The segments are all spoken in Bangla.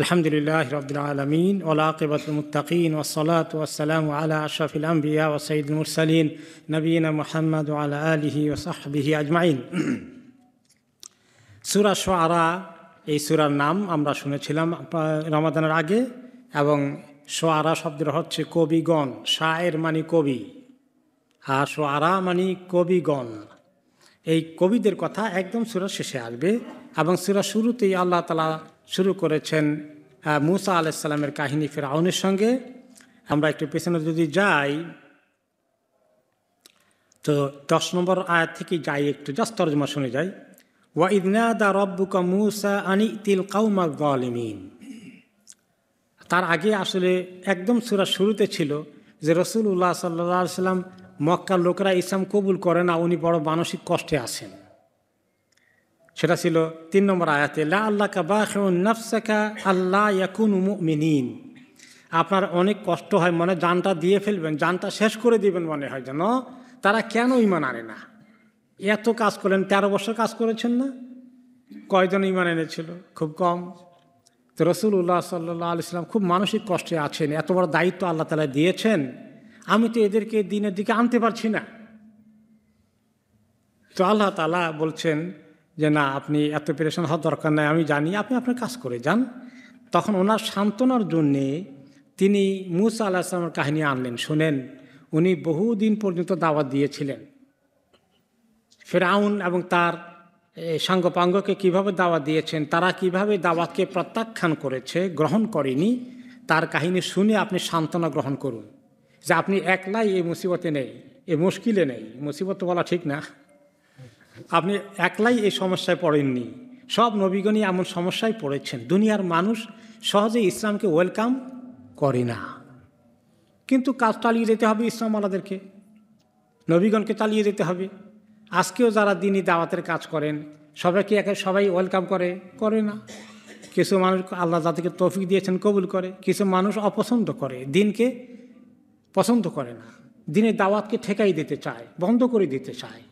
আলহামদুলিল্লাহি রাব্বিল আলামিন ওয়াল আকিবাতুল মুত্তাকিন ওয়াসসালাতু ওয়াসসালামু আলা আশরাফিল আমবিয়া ওয়া সাইয়্যিদুল মুরসালিন নবিয়িনা মুহাম্মদ ওয়া আলা আলিহি ওয়া সাহবিহি আজমাইন। সূরা শুআরা, এই সূরার নাম আমরা শুনেছিলাম রমাদানের আগে, এবং শুআরা শব্দের হচ্ছে কবিগণ। শায়ের মানে কবি, আর শুআরা মানে কবিগণ। এই কবিদের কথা একদম সূরার শেষে আসবে, এবং সূরার শুরুতেই আল্লাহ তাআলা শুরু করেছেন মূসা আলাইহিস সালামের কাহিনী ফিরআউনের সঙ্গে। আমরা একটু পেছনে যদি যাই তো 10 নম্বর আয়াত থেকে যাই, একটু জাস্ট তরজমা শুনে যাই। ওয়া ইয নাদা রাব্বুকা মূসা আন ইতিল কওমায যালিমিন। তার আগে আসলে একদম সূরার শুরুতে ছিল যে রাসূলুল্লাহ সাল্লাল্লাহু আলাইহি ওয়াসাল্লাম, মক্কার লোকেরা ইসলাম কবুল করে না, উনি বড় মানসিক কষ্টে আছেন। সেটা ছিল 3 নম্বর আয়াতে, লা আল্লাকা বাখিউন নাফসাকা আল্লা ইয়াকুনু মুমিনিন। আপনার অনেক কষ্ট হয়, মনে জানটা দিয়ে ফেলবেন, জানটা শেষ করে দিবেন মনে হয়, যেন তারা কেন ঈমান আনে না। এত কাজ করলেন, 13 বছর কাজ করেছেন না? কয়জন ঈমান এনেছিল? খুব কম। তো রাসূলুল্লাহ সাল্লাল্লাহু আলাইহি ওয়াসাল্লাম খুব মানসিক কষ্টে আছেন। এত বড় দায়িত্ব আল্লাহ তাআলা দিয়েছেন, আমি তো এদেরকে দিনের দিকে আনতে পারছি না। তো আল্লাহ তাআলা বলছেন যে না, আপনি এত পেরেশান হওয়ার দরকার নাই, আমি জানি, আপনি আপনার কাজ করে যান। তখন ওনার সান্ত্বনার জন্যে তিনি মূসা আলাইহিস সালামের কাহিনী আনলেন। শোনেন, উনি বহুদিন পর্যন্ত দাওয়াত দিয়েছিলেন। ফিরআউন এবং তার সাঙ্গপাঙ্গকে কিভাবে দাওয়াত দিয়েছেন, তারা কিভাবে দাওয়াতকে প্রত্যাখ্যান করেছে, গ্রহণ করেনি, তার কাহিনী শুনে আপনি সান্ত্বনা গ্রহণ করুন যে আপনি একলাই এই মুসিবতে নেই, এই মুশকিলে নেই। মুসিবত বলা ঠিক না, আপনি একলাই এই সমস্যায় পড়েননি, সব নবীগণই এমন সমস্যায় পড়েছেন। দুনিয়ার মানুষ সহজে ইসলামকে ওয়েলকাম করে না, কিন্তু কাজ চালিয়ে যেতে হবে। ইসলাম আলাদেরকে, নবীগণকে চালিয়ে যেতে হবে। আজকেও যারা দিনই দাওয়াতের কাজ করেন, সবাইকে সবাই ওয়েলকাম করে না। কিছু মানুষ আল্লাহ যাদেরকে তৌফিক দিয়েছেন কবুল করে, কিছু মানুষ অপছন্দ করে, দিনকে পছন্দ করে না, দিনের দাওয়াতকে ঠেকাই দিতে চায়, বন্ধ করে দিতে চায়,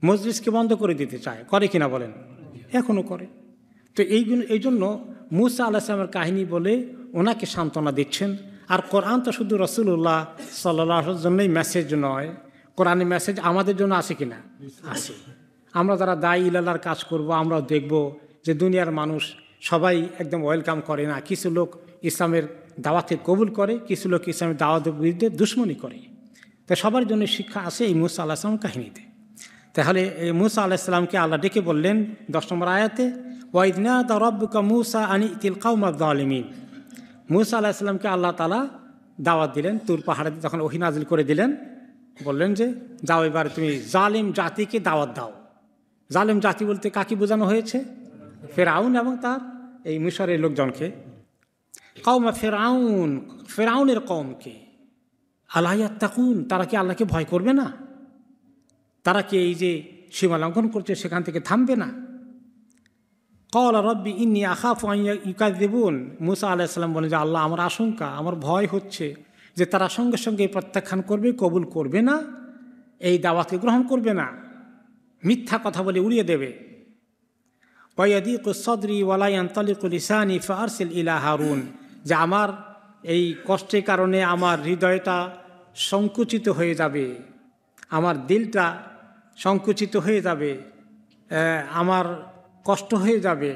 মজলিসকে বন্ধ করে দিতে চায়। করে কিনা বলেন? এখনও করে। তো এই জন্য মূসা আলাইহিস সালামের কাহিনী বলে ওনাকে সান্ত্বনা দিচ্ছেন। আর কোরআন তো শুধু রাসূলুল্লাহ সাল্লাল্লাহু আলাইহি ওয়াসাল্লামের জন্যই মেসেজ নয়, কোরআনের মেসেজ আমাদের জন্য আছে কিনা? আছে। আমরা যারা দায়ী ইলাল্লাহর কাজ করব, আমরাও দেখব যে দুনিয়ার মানুষ সবাই একদম ওয়েলকাম করে না। কিছু লোক ইসলামের দাওয়াতকে কবুল করে, কিছু লোক ইসলামের দাওয়াতের বিরুদ্ধে দুশমনি করে। তো সবার জন্য শিক্ষা আছে এই মূসা আলাইহিস সালামের কাহিনীতে। তাহলে এই মূসা আলাইহিস সালামকে আল্লাহ ডেকে বললেন 10 নম্বর আয়াতে, ওয়া ইয নাদা রাব্বুকা মূসা আন ইতিল কওমায যালিমিন। মূসা আলাইহিস সালামকে আল্লাহ তাআলা দাওয়াত দিলেন, তুর পাহাড়ে যখন ওহী নাজিল করে দিলেন, বললেন যে যাও, এবার তুমি জালিম জাতিকে দাওয়াত দাও। জালিম জাতি বলতে কাকে বোঝানো হয়েছে? ফিরআউন এবং তার এই মিশরের লোকজনকে। কওমা ফিরআউন, ফিরআউনের কওমকে। আলা ইয়াত্তাকুন, তারা কি আল্লাহকে ভয় করবে না? তারা কি এই যে সীমা লঙ্ঘন করছে সেখান থেকে থামবে না? ক্বালা রাব্বি ইন্নী আখাফু আন ইউকাযযিবুন। মূসা আলাইহিস সালাম বলেন যে আল্লাহ, আমার আশঙ্কা, আমার ভয় হচ্ছে যে তারা সঙ্গে সঙ্গে প্রত্যাখ্যান করবে, কবুল করবে না, এই দাওয়াতকে গ্রহণ করবে না, মিথ্যা কথা বলে উড়িয়ে দেবে। ওয়া ইয়াদিকু সাদরি ওয়া লা ইয়ানতালিকু লিসানি ফাআরসিল ইলা হারুন। যে আমার এই কষ্টের কারণে আমার হৃদয়টা সংকুচিত হয়ে যাবে, আমার দিলটা সংকুচিত হয়ে যাবে, আমার কষ্ট হয়ে যাবে।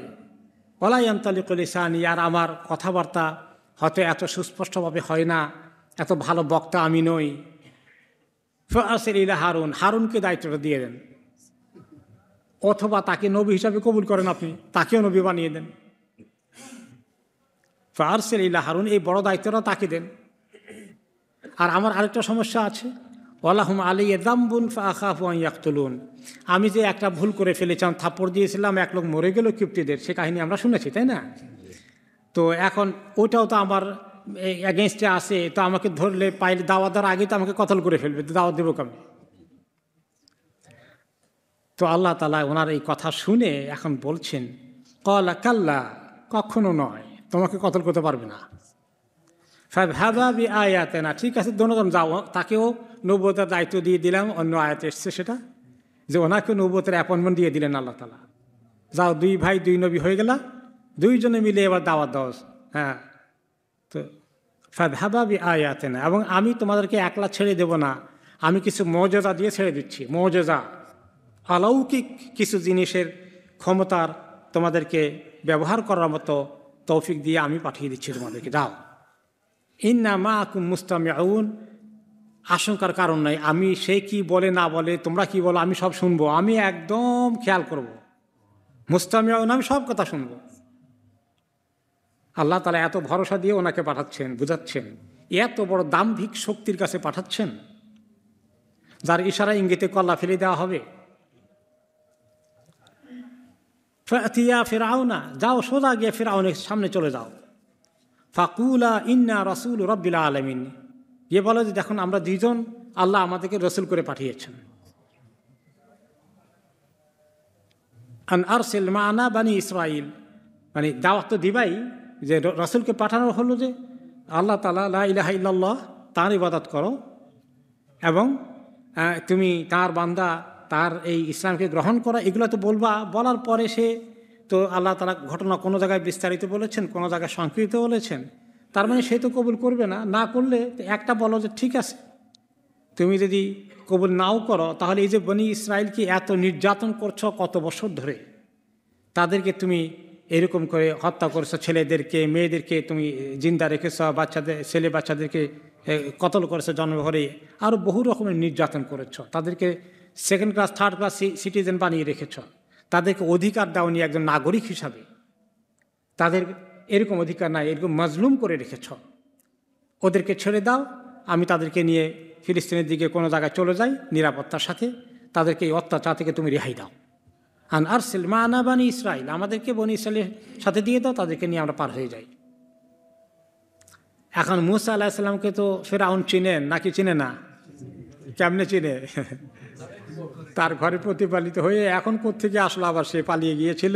ওয়া লা ইয়ানতালিকু লিসানি, আর আমার কথাবার্তা হয়তো এত সুস্পষ্টভাবে হয় না, এত ভালো বক্তা আমি নই। ফাআরসিল ইলা হারুন, হারুনকে দায়িত্বটা দিয়ে দেন, অথবা তাকে নবী হিসাবে কবুল করেন, আপনি তাকেও নবী বানিয়ে দেন। ফাআরসিল ইলা হারুন, এই বড় দায়িত্বটা তাকে দেন। আর আমার আরেকটা সমস্যা আছে, ওয়ালাহুম আলাইয়া যামবুন ফাআখাফু আন ইয়াকতুলুন। আমি যে একটা ভুল করে ফেলেছিলাম, থাপ্পড় দিয়েছিলাম, এক লোক মরে গেল কিপ্তিদের, সে কাহিনী আমরা শুনেছি, তাই না? তো এখন ওটাও তো আমার এগেনস্টে আসে, তো আমাকে ধরলে পাইলে দাওয়াত দেওয়ার আগে তো আমাকে কতল করে ফেলবে, তো দাওয়াত দেবো কেমন? তো আল্লাহ তাআলা ওনার এই কথা শুনে এখন বলছেন, ক্বালা কাল্লা, কখনো নয়, তোমাকে কতল করতে পারবে না। ফাযহাবা বিআয়াতিনা, ঠিক আছে দোনোজন যাও। তাকেও নবুয়তের দায়িত্ব দিয়ে দিলাম, অন্য আয়াতে এসছে সেটা, যে ওনাকে নবুয়তের অ্যাপয়েন্টমেন্ট দিয়ে দিলেন আল্লাহ তাআলা। যাও, 2 ভাই 2 নবী হয়ে গেল, 2 জনে মিলে এবার দাওয়াত দাও হ্যাঁ, তো ফাদহাবাবি আয়াতেনা, এবং আমি তোমাদেরকে একলা ছেড়ে দেব না, আমি কিছু মওজেজা দিয়ে ছেড়ে দিচ্ছি। মওজেজা, অলৌকিক কিছু জিনিসের ক্ষমতার তোমাদেরকে ব্যবহার করার মতো তৌফিক দিয়ে আমি পাঠিয়ে দিচ্ছি তোমাদেরকে, যাও। ইন্না মাআকুম মুস্তামিউন, আশঙ্কার কারণ নাই, আমি সে কি বলে না বলে, তোমরা কি বলো, আমি সব শুনবো, আমি একদম খেয়াল করব। মুস্তামিউন, আমি সব কথা শুনবো। আল্লাহ তাআলা এত ভরসা দিয়ে ওনাকে পাঠাচ্ছেন, বুঝাচ্ছেন, এত বড় দাম্ভিক শক্তির কাছে পাঠাচ্ছেন যার ইশারা ইঙ্গিতে কল্লা ফেলে দেওয়া হবে। ফাতিয়া ফিরআউনা, যাও সোজা গিয়ে ফিরআউনের সামনে চলে যাও। ফাকুলা ইন্না রাসূল রাব্বিল আলামিন, গিয়ে বলো যে দেখুন আমরা দুইজন, আল্লাহ আমাদেরকে রসুল করে পাঠিয়েছেন। আন আরসিল মা'না বানি ইসরাইল, মানে দাওয়াত তো দিবাই, যে রসুলকে পাঠানো হলো যে আল্লাহ তাআলা লা ইলাহা ইল্লাল্লাহ, তাঁর ইবাদত করো, এবং তুমি তার বান্দা, তার এই ইসলামকে গ্রহণ করা, এগুলো তো বলবা। বলার পরে সে তো আল্লাহ তাআলা ঘটনা কোনো জায়গায় বিস্তারিত বলেছেন, কোনো জায়গায় সংক্ষিপ্ত বলেছেন, তার মানে সে তো কবুল করবে না। না করলে একটা বলো যে ঠিক আছে, তুমি যদি কবুল নাও করো, তাহলে এই যে বনি ইসরায়েলকে এত নির্যাতন করছো কত বছর ধরে, তাদেরকে তুমি এরকম করে হত্যা করেছো, ছেলেদেরকে মেয়েদেরকে তুমি জিন্দা রেখেছ, বাচ্চাদের ছেলে বাচ্চাদেরকে কতল করেছো জন্মভরে, আরও বহু রকমের নির্যাতন করেছ, তাদেরকে second class third class citizen বানিয়ে রেখেছ, তাদেরকে অধিকার দাওনি একজন নাগরিক হিসাবে, তাদের এরকম অধিকার নাই, এরকম মাজলুম করে রেখেছ, ওদেরকে ছেড়ে দাও, আমি তাদেরকে নিয়ে ফিলিস্তিনের দিকে কোনো জায়গায় চলে যাই নিরাপত্তার সাথে, তাদেরকে এই অত্যাচার থেকে তুমি রেহাই দাও। আন আরসিল মা'না বানি ইসরাইল, আমাদেরকে বনি ইসরাইলের সাথে দিয়ে দাও, তাদেরকে নিয়ে আমরা পার হয়ে যাই। এখন মূসা আলাইহিস সালামকে তো ফিরআউন চিনেন নাকি চিনে না? কেমনে চিনে? তার ঘরে প্রতিপালিত হয়ে এখন কোত্থেকে আসলো, আবার সে পালিয়ে গিয়েছিল।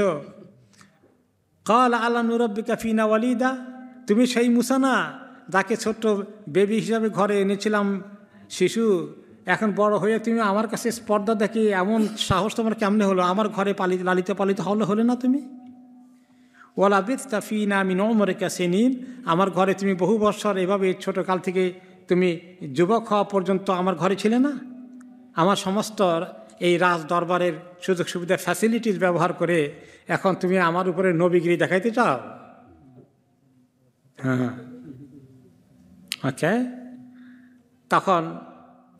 ক্বালা আলা নুরাব্বিকা ফিনা ওয়ালিদা, তুমি সেই মূসা না যাকে ছোট্ট বেবি হিসাবে ঘরে এনেছিলাম, শিশু, এখন বড় হয়ে তুমি আমার কাছে স্পর্ধা দেখি, এমন সাহস তোমার কেমনে হলো? আমার ঘরে লালিত পালিত হলে না তুমি? ওয়ালাবিসতা ফিনা মিন উমরিকা সিনিন, আমার ঘরে তুমি বহু বৎসর এভাবে ছোটকাল থেকে তুমি যুবক হওয়া পর্যন্ত আমার ঘরে ছিলে না? আমার সমস্ত এই রাজ দরবারের সুযোগ সুবিধা ফ্যাসিলিটিস ব্যবহার করে এখন তুমি আমার উপরে নবীগিরি দেখাইতে চাও? হ্যাঁ, আচ্ছা। তখন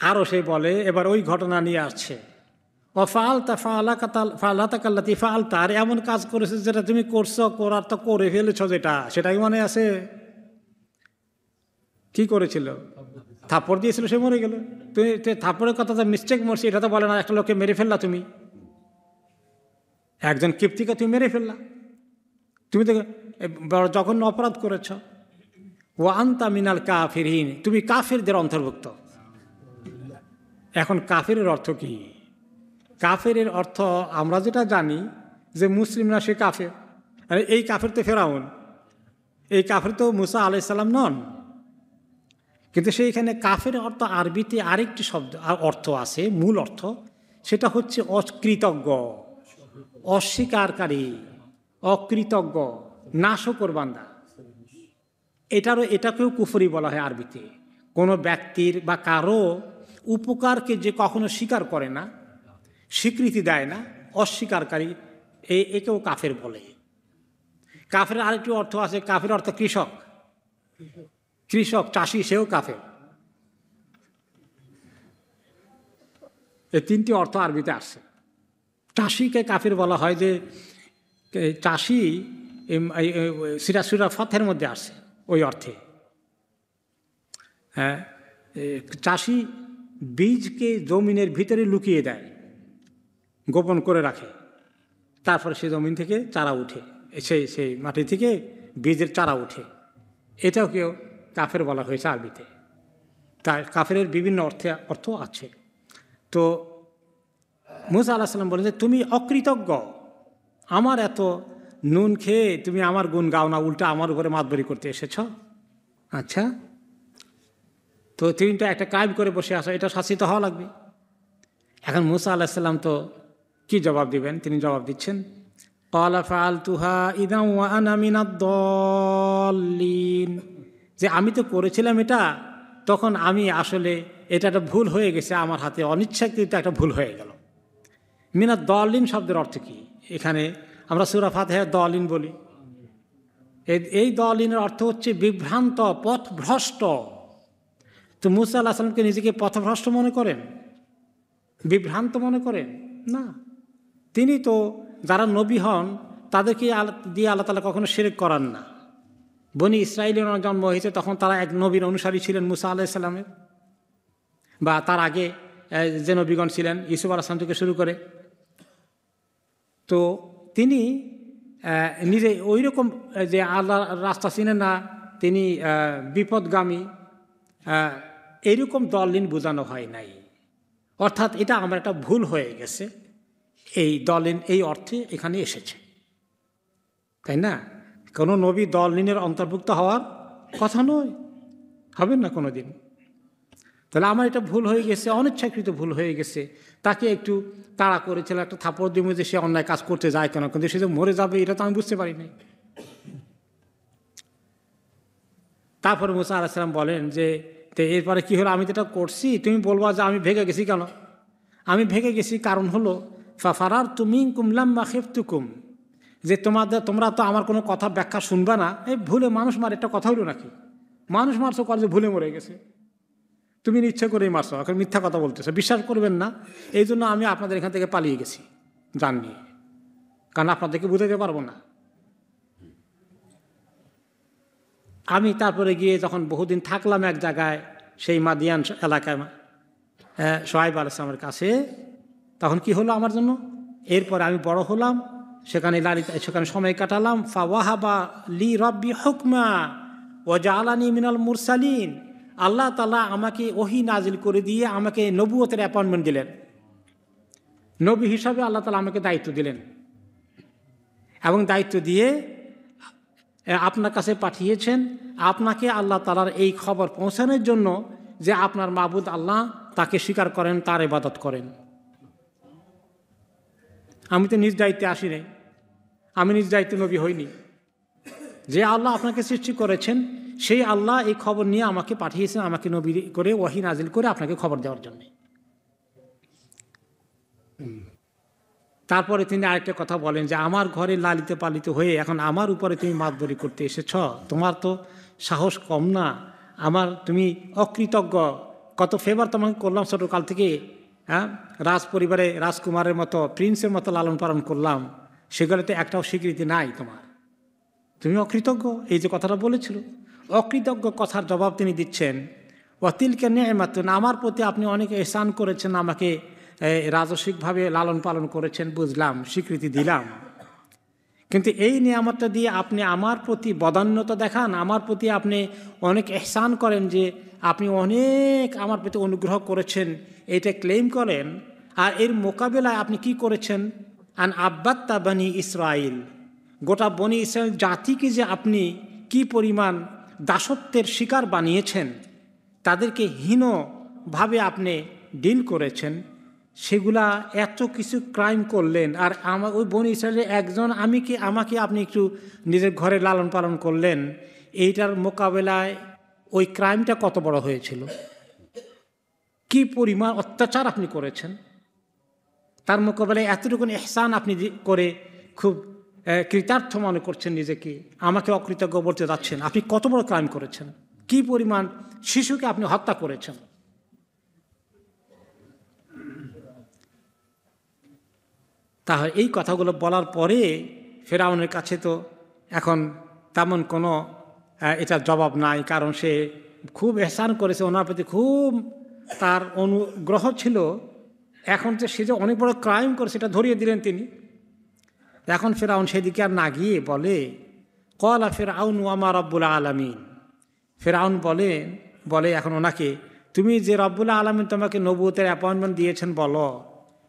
আরও সে বলে, এবার ওই ঘটনা নিয়ে আসছে, ফালাতাকাল্লাতি ফালতা, আর এমন কাজ করেছে যেটা তুমি করছো, করার তো করে ফেলেছ, যেটা সেটাই মনে আছে। কি করেছিল? থাপ্পড় দিয়েছিল, সে মরে গেল। তুমি থাপ্পড়ের কথা তো মিস্টেক মরছি এটা তো বলে না, একটা লোককে মেরে ফেললা, তুমি একজন কিপ্তিকে তুমি মেরে ফেললা, তুমি তো জঘন্য অপরাধ করেছ। ওয়া আনতা মিনাল কাফিরিন, তুমি কাফিরদের অন্তর্ভুক্ত। এখন কাফেরের অর্থ কি? কাফেরের অর্থ আমরা যেটা জানি যে মুসলিম না সে কাফের, আরে এই কাফের তো ফেরাউন, এই কাফের তো মুসা আলাইহিস সালাম নন। কিন্তু সেইখানে কাফের অর্থ আরবিতে আরেকটি শব্দ অর্থ আছে, মূল অর্থ, সেটা হচ্ছে অকৃতজ্ঞ, অস্বীকারী, অকৃতজ্ঞ, নাশকর বান্দা। এটাকেও কুফরি বলা হয় আরবিতে। কোনো ব্যক্তির বা কারো উপকারকে যে কখনো স্বীকার করে না, স্বীকৃতি দেয় না, অস্বীকারী, একেও কাফের বলে। কাফের আরেকটি অর্থ আছে, কাফের অর্থ কৃষক, কৃষক চাষি, সেও কাফের। এই তিনটি অর্থ আরবিতে আসছে। চাষিকে কাফের বলা হয়, যে চাষি সূরা ফাতহের মধ্যে আসছে ওই অর্থে। হ্যাঁ, চাষি বীজকে জমিনের ভিতরে লুকিয়ে দেয়, গোপন করে রাখে, তারপরে সে জমিন থেকে চারা উঠে, সেই মাটি থেকে বীজের চারা উঠে, এটাও কেউ কাফের বলা হয়েছে আরবিতে। তার কাফেরের বিভিন্ন অর্থ আছে। তো মুসা আলাইহিস সালাম বলেন যে তুমি অকৃতজ্ঞ, আমার এত নুন খেয়ে তুমি আমার গুণ গাও না, উল্টা আমার উপরে মাতবরি করতে এসেছ। আচ্ছা, তো তুমি তো একটা ক্রাইম করে বসে আসো, এটা শাস্তি হওয়া লাগবে। এখন মুসা আলাইহিস সালাম তো কি জবাব দিবেন? তিনি জবাব দিচ্ছেন, ক্বালা ফাআলতুহা ইযা ওয়া আনা মিনাদ দাল্লিন, যে আমি তো করেছিলাম এটা, তখন আমি আসলে এটা একটা ভুল হয়ে গেছে, আমার হাতে অনিচ্ছাকৃত একটা ভুল হয়ে গেল। মিনাদ দাল্লিন শব্দের অর্থ কি? এখানে আমরা সূরা ফাতিহায় দাল্লিন বলি, এই দাল্লিনের অর্থ হচ্ছে বিভ্রান্ত, পথভ্রষ্ট। তো মুসা আলাইহিস সালামকে নিজেকে পথভ্রষ্ট মনে করেন, বিভ্রান্ত মনে করেন? না, তিনি তো যারা নবী হন তাদেরকে দিয়ে আল্লাহ তাআলা কখনো শিরক করান না। বনি ইসরাইলের জন্ম হয়েছে তখন তারা এক নবীর অনুসারী ছিলেন, মুসা আলাইহিস সালামের, বা তার আগে যে নবীগণ ছিলেন ইউসুফ আলাইহিস সালাম থেকে শুরু করে। তো তিনি নিজে ওই রকম যে আল্লাহ রাস্তা চিনেন না, তিনি বিপদগামী, এইরকম দলিন বোঝানো হয় নাই। অর্থাৎ এটা আমার একটা ভুল হয়ে গেছে, এই দলিন এই অর্থে এখানে এসেছে, তাই না? কোনো নবী দলিনের অন্তর্ভুক্ত হওয়ার কথা নয়, হবেন না কোনো দিন। তাহলে আমার এটা ভুল হয়ে গেছে, অনিচ্ছাকৃত ভুল হয়ে গেছে। তাকে একটু তাড়া করেছিল, একটা থাপড় দিয়ে যে সে অন্যায় কাজ করতে যায় কেন, কিন্তু সে যে মরে যাবে এটা তো আমি বুঝতে পারি নাই। তারপরে মুসা আলাইহিস সালাম বলেন যে এরপরে কি হলো, আমি তো এটা করছি, তুমি বলবা যে আমি ভেগে গেছি কেন? আমি ভেগে গেছি কারণ হলো ফারারতু মিনকুম লাম্মা খিফতুকুম, যে তোমরা তো আমার কোনো কথা ব্যাখ্যা শুনবা না। এই ভুলে মানুষ মারে, একটা কথা হইল নাকি? মানুষ মারছো কর যে ভুলে মরে গেছে, তুমি ইচ্ছে করেই মারছো, এখন মিথ্যা কথা বলতেছো, বিশ্বাস করবেন না। এই জন্য আমি আপনাদের এখান থেকে পালিয়ে গেছি জান নিয়ে, কারণ আপনাদেরকে বুঝাতে পারবো না। আমি তারপরে গিয়ে যখন বহুদিন থাকলাম এক জায়গায়, সেই মাদিয়ান এলাকায় শুআয়ব আলাইহিস সালামের কাছে, তখন কি হলো আমার জন্য? এরপরে আমি বড় হলাম, সেখানে সময় কাটালাম। ফাওয়াহাবা লি রব্বি হুকমা ওয়া জাআলানি মিনাল মুরসালিন, আল্লাহ তাআলা আমাকে ওহী নাজিল করে দিয়ে আমাকে নবুয়তের অ্যাপয়েন্টমেন্ট দিলেন, নবী হিসাবে আল্লাহ তাআলা আমাকে দায়িত্ব দিলেন, এবং দায়িত্ব দিয়ে আপনার কাছে পাঠিয়েছেন, আপনাকে আল্লাহ তাআলার এই খবর পৌঁছানোর জন্য যে আপনার মাবুদ আল্লাহ, তাকে স্বীকার করেন, তার ইবাদত করেন। আমি তো নিজ দায়িত্বে আসি নাই, আমি নিজ দায়িত্বে নবী হইনি। যে আল্লাহ আপনাকে সৃষ্টি করেছেন সেই আল্লাহ এই খবর নিয়ে আমাকে পাঠিয়েছেন, আমাকে নবী করে ওহী নাজিল করে আপনাকে খবর দেওয়ার জন্য। তারপরে তিনি আরেকটা কথা বলেন যে আমার ঘরে লালিত পালিত হয়ে এখন আমার উপরে তুমি মাতবরি করতে এসেছ, তোমার তো সাহস কম না। তুমি অকৃতজ্ঞ, কত ফেভার তোমাকে করলাম ছোটকাল থেকে, হ্যাঁ, রাজ পরিবারে রাজকুমারের মতো, প্রিন্সের মতো লালন পালন করলাম, সেগুলোতে একটাও স্বীকৃতি নাই তোমার, তুমি অকৃতজ্ঞ। এই যে কথাটা বলেছিল, অকৃতজ্ঞ কথার জবাব তিনি দিচ্ছেন। ওয়াতিলকা নি'মাতুন, আমার প্রতি আপনি অনেক এহসান করেছেন, আমাকে রাজস্বিকভাবে লালন পালন করেছেন, বুঝলাম, স্বীকৃতি দিলাম, কিন্তু এই নিয়ামতটা দিয়ে আপনি আমার প্রতি বদান্যতা দেখান, আমার প্রতি আপনি অনেক এহসান করেন, যে আপনি অনেক আমার প্রতি অনুগ্রহ করেছেন, এটা ক্লেম করেন। আর এর মোকাবেলায় আপনি কি করেছেন? আন আব্বাত্তা বনি ইসরাইল, গোটা বনি ইসরাইল জাতিকে যে আপনি কি পরিমাণ দাসত্বের শিকার বানিয়েছেন, তাদেরকে হীনভাবে আপনি ডিল করেছেন, সেগুলা এত কিছু ক্রাইম করলেন। আর ওই বনি ইসরায়েলের একজন আমাকে আপনি একটু নিজের ঘরে লালন পালন করলেন, এইটার মোকাবেলায় ওই ক্রাইমটা কত বড় হয়েছিল, কি পরিমাণ অত্যাচার আপনি করেছেন, তার মোকাবেলায় এতটুকু ইহসান আপনি করে খুব কৃতার্থ মনে করছেন নিজেকে, আমাকে অকৃতজ্ঞ বলতে যাচ্ছেন। আপনি কত বড় ক্রাইম করেছেন, কি পরিমাণ শিশুকে আপনি হত্যা করেছেন। তাহলে এই কথাগুলো বলার পরে ফেরাউনের কাছে তো এখন তেমন কোনো এটার জবাব নাই, কারণ সে খুব এহসান করেছে, ওনার প্রতি খুব তার অনুগ্রহ ছিল। এখন যে সে যে অনেক বড় ক্রাইম করে সেটা ধরিয়ে দিলেন তিনি। এখন ফেরাউন সেদিকে আর না গিয়ে বলে, ক্বালা ফিরআউন ওয়া মা রাব্বুল আলামিন, ফেরাউন বলে এখন ওনাকে, তুমি যে রব্বুল আলামিন তোমাকে নবুয়তের অ্যাপয়েন্টমেন্ট দিয়েছেন, বলো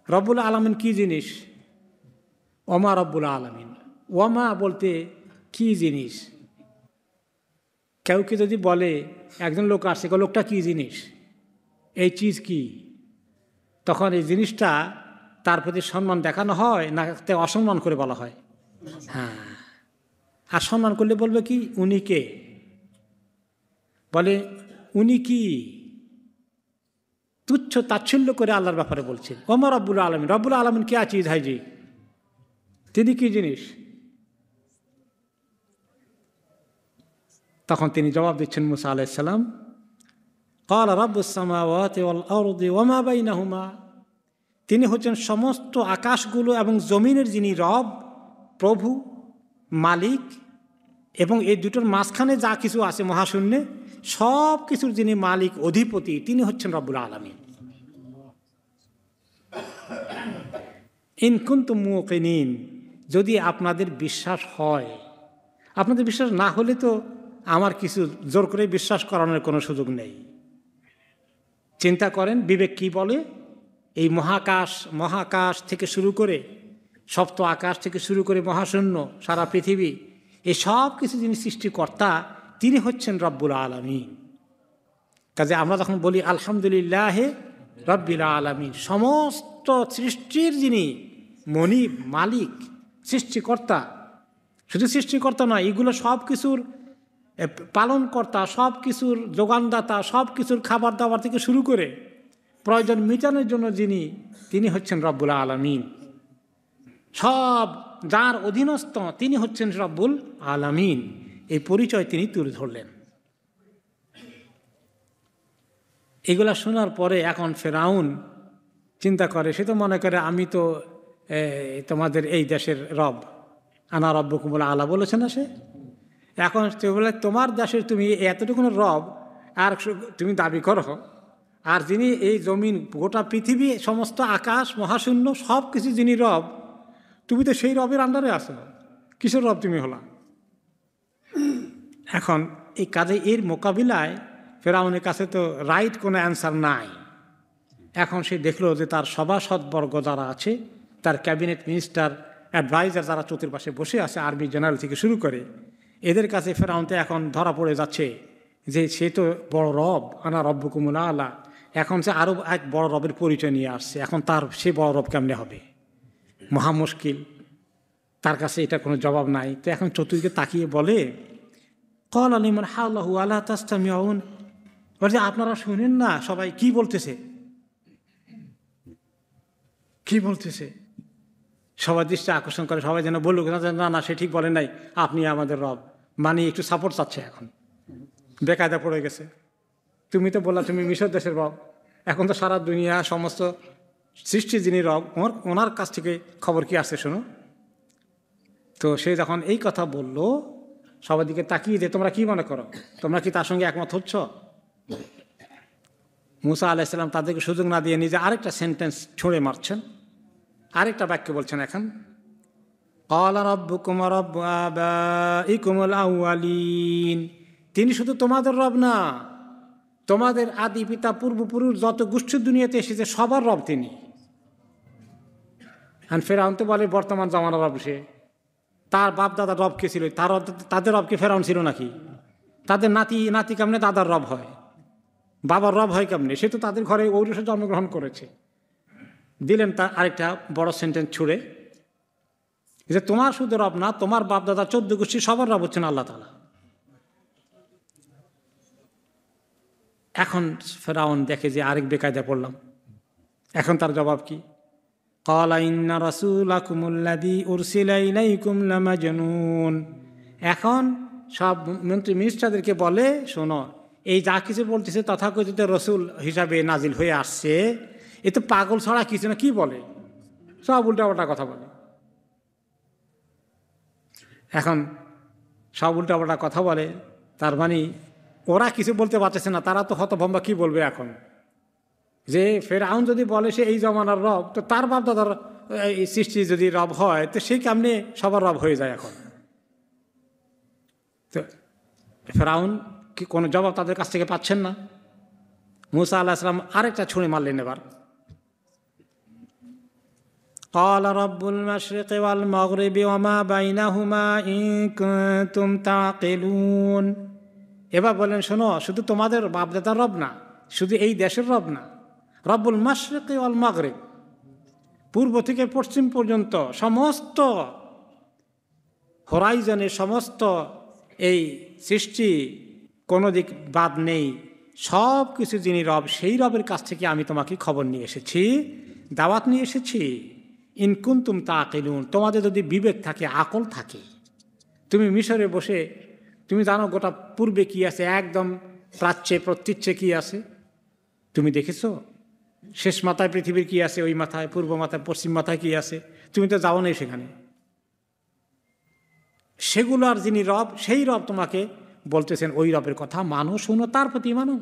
রব্বুল আলামিন কি জিনিস? ওমা রব্বুল আলামিন, ওমা বলতে কি জিনিস? কেউ যদি বলে, একজন লোক আসছে, লোকটা কি জিনিস, এই চিজ কি, তখন এই জিনিসটা তার প্রতি সম্মান দেখানো হয় না অসম্মান করে বলা হয়? হ্যাঁ, আর সম্মান করলে বলবে কি উনি কে, বলে উনি কি, তুচ্ছ তাচ্ছিল্য করে আল্লাহর ব্যাপারে বলছেন। ওমা রব্বুল আলমিন, রব্বুল আলমিন কে আছি ভাইজি, তিনি কি জিনিস? তখন তিনি জবাব দিচ্ছেন মুসা আলাইহিস সালাম, ক্বাল রাব্বুস সামাওয়াতি ওয়াল আরদি ওয়া মা বাইনাহুমা, তিনি হচ্ছেন সমস্ত আকাশগুলো এবং জমিনের যিনি রব, প্রভু, মালিক, এবং এই দুটোর মাঝখানে যা কিছু আছে মহাশূন্যে সব কিছুর যিনি মালিক, অধিপতি, তিনি হচ্ছেন রব্বুল আলামিন। ইন কুনতুম মুকিনিন, যদি আপনাদের বিশ্বাস হয়। আপনাদের বিশ্বাস না হলে তো আমার কিছু জোর করে বিশ্বাস করানোর কোনো সুযোগ নেই। চিন্তা করেন বিবেক কি বলে, এই মহাকাশ থেকে শুরু করে, সপ্ত আকাশ থেকে শুরু করে মহাশূন্য, সারা পৃথিবী, এই সব কিছু যিনি সৃষ্টিকর্তা, তিনি হচ্ছেন রব্বুল আলামিন। কাজে আমরা যখন বলি আলহামদুলিল্লাহ রব্বিল আলামিন, সমস্ত সৃষ্টির যিনি মনিব, মালিক, সৃষ্টিকর্তা, শুধু সৃষ্টিকর্তা নয়, এগুলো সব কিছুর পালনকর্তা, সব কিছুর যোগানদাতা, সব কিছুর খাবার দাবার থেকে শুরু করে প্রয়োজন মেটানোর জন্য যিনি, তিনি হচ্ছেন রব্বুল আলামিন। সব যার অধীনস্থ তিনি হচ্ছেন রব্বুল আলামিন, এই পরিচয় তিনি তুলে ধরলেন। এগুলা শোনার পরে এখন ফেরাউন চিন্তা করে, সে তো মনে করে আমি তো তোমাদের এই দেশের রব, আনা রব্বুকুমুল আলা বলেছে না সে। এখন সে বলে তোমার দেশের তুমি এতটুকু রব আর তুমি দাবি করো, আর যিনি এই জমিন, গোটা পৃথিবী, সমস্ত আকাশ মহাশূন্য সব কিছু যিনি রব, তুমি তো সেই রবের আন্ডারে আসো, কিসের রব তুমি হলা? এখন এই কাজে এর মোকাবিলায় ফেরাউনের কাছে তো রাইট কোনো অ্যান্সার নাই। এখন সে দেখলো যে তার সভাসদবর্গ যারা আছে, তার ক্যাবিনেট মিনিস্টার, অ্যাডভাইজার যারা চতুর্পাশে বসে আছে, আর্মি জেনারেল থেকে শুরু করে, এদের কাছে ফেরাউনতে এখন ধরা পড়ে যাচ্ছে যে সে তো বড় রব, আনা রব্বুকুমুল আলা। এখন সে আরও এক বড় রবের পরিচয় নিয়ে আসছে, এখন তার সে বড় রব কেমনে হবে, মহা মুশকিল, তার কাছে এটা কোনো জবাব নাই। তো এখন চতুর্দিকে তাকিয়ে বলে, ক্বালা লিমান হাওলাহু আলা তাসতামিউন, বলছে আপনারা শুনেন না সবাই কি বলতেছে, কি বলতেছে। সবার দৃষ্টি আকর্ষণ করে, সবাই যেন বলুক না না সে ঠিক বলেন নাই, আপনি আমাদের রব, মানে একটু সাপোর্ট চাচ্ছে। এখন বেকায়দা পড়ে গেছে, তুমি তো বললা তুমি মিশর দেশের রব, এখন তো সারা দুনিয়া সমস্ত সৃষ্টি যিনি রব, ওনার কাছ থেকে খবর কি আসছে শোনো। তো সে যখন এই কথা বলল, সবার দিকে তাকিয়ে যে তোমরা কি মনে করো, তোমরা কি তার সঙ্গে একমত হচ্ছ? মুসা আলাইহিস সালাম তাদেরকে সুযোগ না দিয়ে নিজে আরেকটা সেন্টেন্স ছুঁড়ে মারছেন, আরেকটা বাক্য বলছেন। এখন ক্বালা রাব্বুকুম ওয়া রাব্বু আবাইকুমুল আউয়ালিন, তিনি শুধু তোমাদের রব না, তোমাদের আদি পিতা পূর্বপুরুষ যত গোষ্ঠীর দুনিয়াতে এসেছে সবার রব তিনি। আর ফেরাউন তো বলে বর্তমান জামানার রব সে, তার বাপ দাদার রব কে ছিল, তাদের রব কে ফেরাউন ছিল নাকি? তাদের নাতি কেমনে দাদার রব হয়, বাবার রব হয় কেমনে? সে তো তাদের ঘরে ঔরসে জন্মগ্রহণ করেছে। দিলেন তার আরেকটা বড় সেন্টেন্স ছুড়ে, যে তোমার শুধু রব না, তোমার বাপ দাদা 14 গোষ্ঠী সবার রব হচ্ছেন আল্লাহ তাআলা। এখন ফেরাউন দেখে যে আরেক বেকায়দা পড়লাম, এখন তার জবাব কি? ক্বালা ইন্না রাসূলাকুমুল্লাযী উরসিলা ইলাইকুম লামাজনুন। এখন সব মন্ত্রী মিনিস্টারদেরকে বলে, শোনো, এই যা কিছু বলতেছে তথাকথিত রসুল হিসাবে নাজিল হয়ে আসছে, এ তো পাগল ছাড়া কিছু না। কি বলে? সব উল্টাপাল্টা কথা বলে। এখন সব উল্টাপাল্টা কথা বলে, তার মানে ওরা কিছু বলতে পারতেছে না, তারা তো হতভম্বা, কি বলবে এখন? যে ফেরাউন যদি বলে সে এই জমানার রব, তো তার বাপ দাদার এই সৃষ্টি যদি রব হয়, তো সে কেমনে সবার রব হয়ে যায়? এখন তো ফেরাউন কি কোনো জবাব তাদের কাছ থেকে পাচ্ছেন না। মুসা আলাইহিস সালাম আরেকটা ছুঁড়ে মারলেন এবার। ক্বালা রাব্বুল মাশরিকি ওয়াল মাগরিবি ওয়া মা বাইনাহুমা ইন কুনতুম তাকিলুন। এবার বলেন, শোনো, শুধু তোমাদের বাপদাদার রব না, শুধু এই দেশের রব না, রব্বুল মাশরিকি ওয়াল মাগরিব, পূর্ব থেকে পশ্চিম পর্যন্ত সমস্ত হরাইজনে সমস্ত এই সৃষ্টি কোনো দিক বাদ নেই, সব কিছু যিনি রব, সেই রবের কাছ থেকে আমি তোমাকে খবর নিয়ে এসেছি, দাওয়াত নিয়ে এসেছি। ইন কুনতুম তাকিলুন, তোমাদের যদি বিবেক থাকে, আকল থাকে। তুমি মিশরে বসে তুমি জানো গোটা পূর্বে কি আছে, একদম প্রাচ্যে প্রত্যুচ্চে কি আছে তুমি দেখেছো? শেষ মাথায় পৃথিবীর কি আছে, ওই মাথায়, পূর্ব মাথায়, পশ্চিম মাথায় কি আছে, তুমি তো যাও নাই সেখানে। সেগুলোর যিনি রব, সেই রব তোমাকে বলতেছেন ওই রবের কথা মানো, শুনো, তার প্রতি মানো।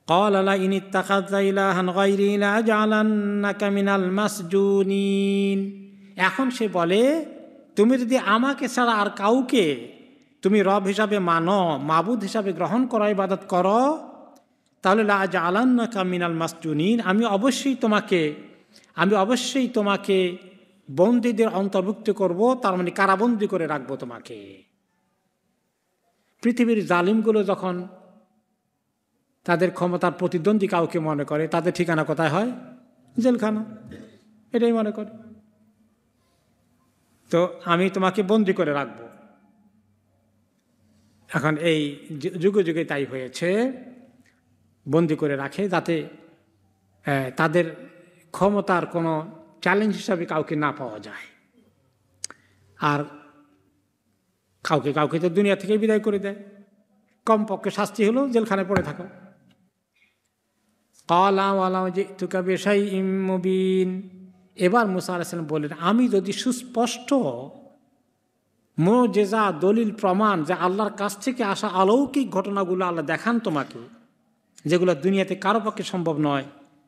قال لئن اتخذت إلها غيري لأجعلنك من المسجونين। এখন সে বলে, তুমি যদি আমাকে ছাড়া আর কাউকে তুমি রব হিসাবে মানো, মাবুদ হিসাবে গ্রহণ করো, ইবাদত করো, তাহলে লাআজআলান্নাকা মিনাল মাসজুনিন, আমি অবশ্যই তোমাকে বন্দীদের অন্তর্ভুক্ত করব, তার মানে কারাবন্দী করে রাখবো তোমাকে। পৃথিবীর জালিমগুলো যখন তাদের ক্ষমতার প্রতিদ্বন্দ্বী কাউকে মনে করে, তাদের ঠিকানা কোথায় হয়? জেলখানা, এটাই মনে করে। তো আমি তোমাকে বন্দী করে রাখব। এখন এই যুগে যুগে তাই হয়েছে, বন্দী করে রাখে যাতে তাদের ক্ষমতার কোনো চ্যালেঞ্জ হিসাবে কাউকে না পাওয়া যায়। আর কাউকে কাউকে তো দুনিয়া থেকে বিদায় করে দেয়, কমপক্ষে শাস্তি হলো জেলখানায় পড়ে থাকো। এবার মুসা আলাইহিস সালাম বললেন, আমি যদি সুস্পষ্ট মুজিজা, দলিল, প্রমাণ যে আল্লাহর কাছ থেকে আসা অলৌকিক ঘটনাগুলো আল্লাহ দেখান তোমাকে, যেগুলো দুনিয়াতে কারো পক্ষে সম্ভব নয়,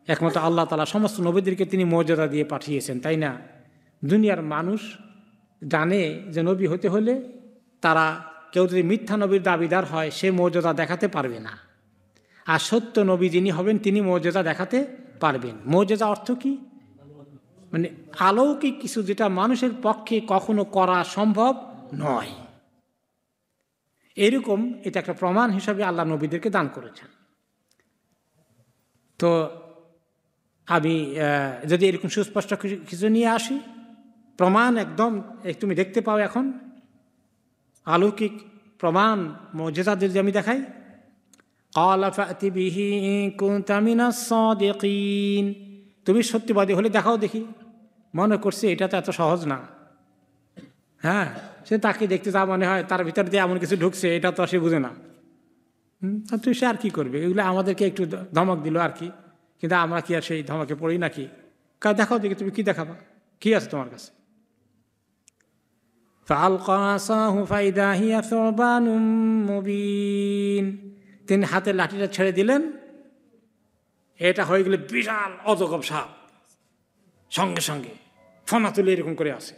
একমাত্র আল্লাহ তাআলা সমস্ত নবীদেরকে তিনি মুজিজা দিয়ে পাঠিয়েছেন, তাই না? দুনিয়ার মানুষ জানে যে নবী হতে হলে তারা কেউ যদি মিথ্যা নবীর দাবিদার হয়, সে মুজিজা দেখাতে পারবে না। আর সত্য নবী যিনি হবেন তিনি মুজিজা দেখাতে পারবেন। মুজিজা অর্থ কি? মানে অলৌকিক কিছু, যেটা মানুষের পক্ষে কখনো করা সম্ভব নয়, এরকম এটা একটা প্রমাণ হিসাবে আল্লাহ নবীদেরকে দান করেছেন। তো আমি যদি এরকম সুস্পষ্ট কিছু নিয়ে আসি, প্রমাণ একদম তুমি দেখতে পাও, এখন অলৌকিক প্রমাণ মুজিজাদের যদি আমি দেখাই, ক্বালা ফাতি বিহি ইন কুনতা মিনাস সাদিকিন, তুমি সত্যবাদী হলে দেখাও দেখি। মনে করছি এটা তো এত সহজ না। হ্যাঁ, সে তাকে দেখতে যা মনে হয়, তার ভিতর দিয়ে এমন কিছু ঢুকছে, এটা তো সে বুঝে না। তুই সে আর কি করবে? এগুলো আমাদেরকে একটু ধমক দিল আর কি, কিন্তু আমরা কি আর সেই ধমকে পড়ি নাকি? দেখাও দেখি, তুমি কি দেখাবা, কি আছে তোমার কাছে? فألقى عصاه فإذا هي ثعبان مبين, তিনি হাতের লাঠিটা ছেড়ে দিলেন, এটা হয়ে গেলে বিশাল অজগর সাপ, সঙ্গে সঙ্গে ফনা তুলে এরকম করে আসে।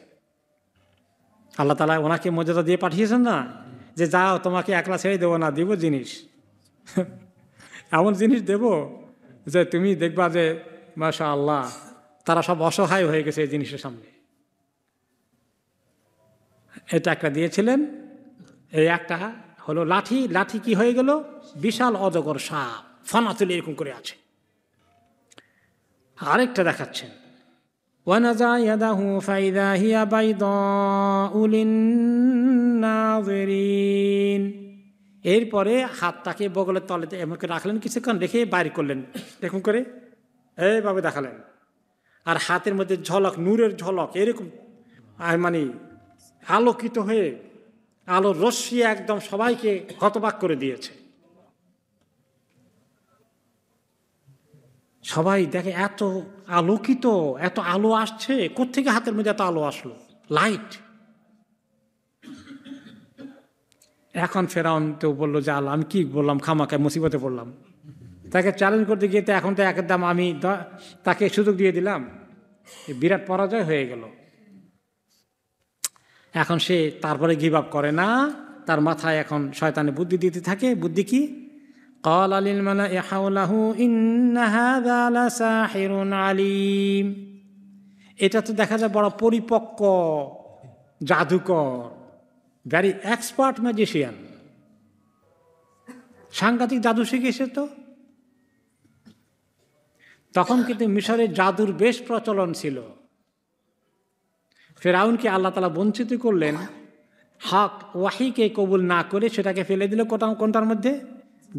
আল্লাহ তাআলা ওনাকে মুজিজা দিয়ে পাঠিয়েছেন না, যে যাও তোমাকে একলা ছেড়ে দেবো না, দিব জিনিস, এমন জিনিস দেব যে তুমি দেখবা যে মাশাআল্লাহ তারা সব অসহায় হয়ে গেছে এই জিনিসের সামনে। এটা একটা দিয়েছিলেন। এই একটা হলো লাঠি, লাঠি কি হয়ে গেল? বিশাল অজগর সাপ, ফনা তুলে এরকম করে আছে। আরেকটা দেখাচ্ছেন, ওয়ানাজা ইয়াদাহু ফাইদা হিয়া বাইদাউ লিন-নাযিরিন, এরপরে হাতটাকে বগলের তলে এমন করে রাখলেন, কিছুক্ষণ রেখে বাইর করলেন, এরকম করে এইভাবে দেখালেন। আর হাতের মধ্যে ঝলক, নূরের ঝলক, এরকম মানে আলোকিত হয়ে আলোর রশ্মি একদম সবাইকে হতবাক করে দিয়েছে। সবাই দেখে এত আলোকিত, এত আলো আসছে, কোত্থেকে হাতের মধ্যে এত আলো আসলো, লাইট। এখন ফেরাউন তো বললো যে আল্লাহ আমি কি বললাম, খামাখায় মুসিবতে পড়লাম। তাকে চ্যালেঞ্জ করতে গিয়ে তো এখন তো একদম আমি তাকে সুযোগ দিয়ে দিলাম, বিরাট পরাজয় হয়ে গেল। এখন সে তারপরে গিভ আপ করে না, তার মাথায় এখন শয়তানে বুদ্ধি দিতে থাকে। বুদ্ধি কি? ক্বালা লিল মালাኢ হাওলাহু ইন্না হাযা লাসাহিরুন আলীম, এটা তো দেখা যায় বড় পরিপক্ক জাদুকর, ভেরি এক্সপার্ট ম্যাজিশিয়ান, সাংঘাতিক জাদু শিখেছে। তো তখন কিন্তু মিশরের জাদুর বেশ প্রচলন ছিল। ফেরাউনকে আল্লাহ তাআলা বঞ্চিত করলেন, হক ওয়াহিকে কবুল না করে সেটাকে ফেলে দিল কোনটার মধ্যে?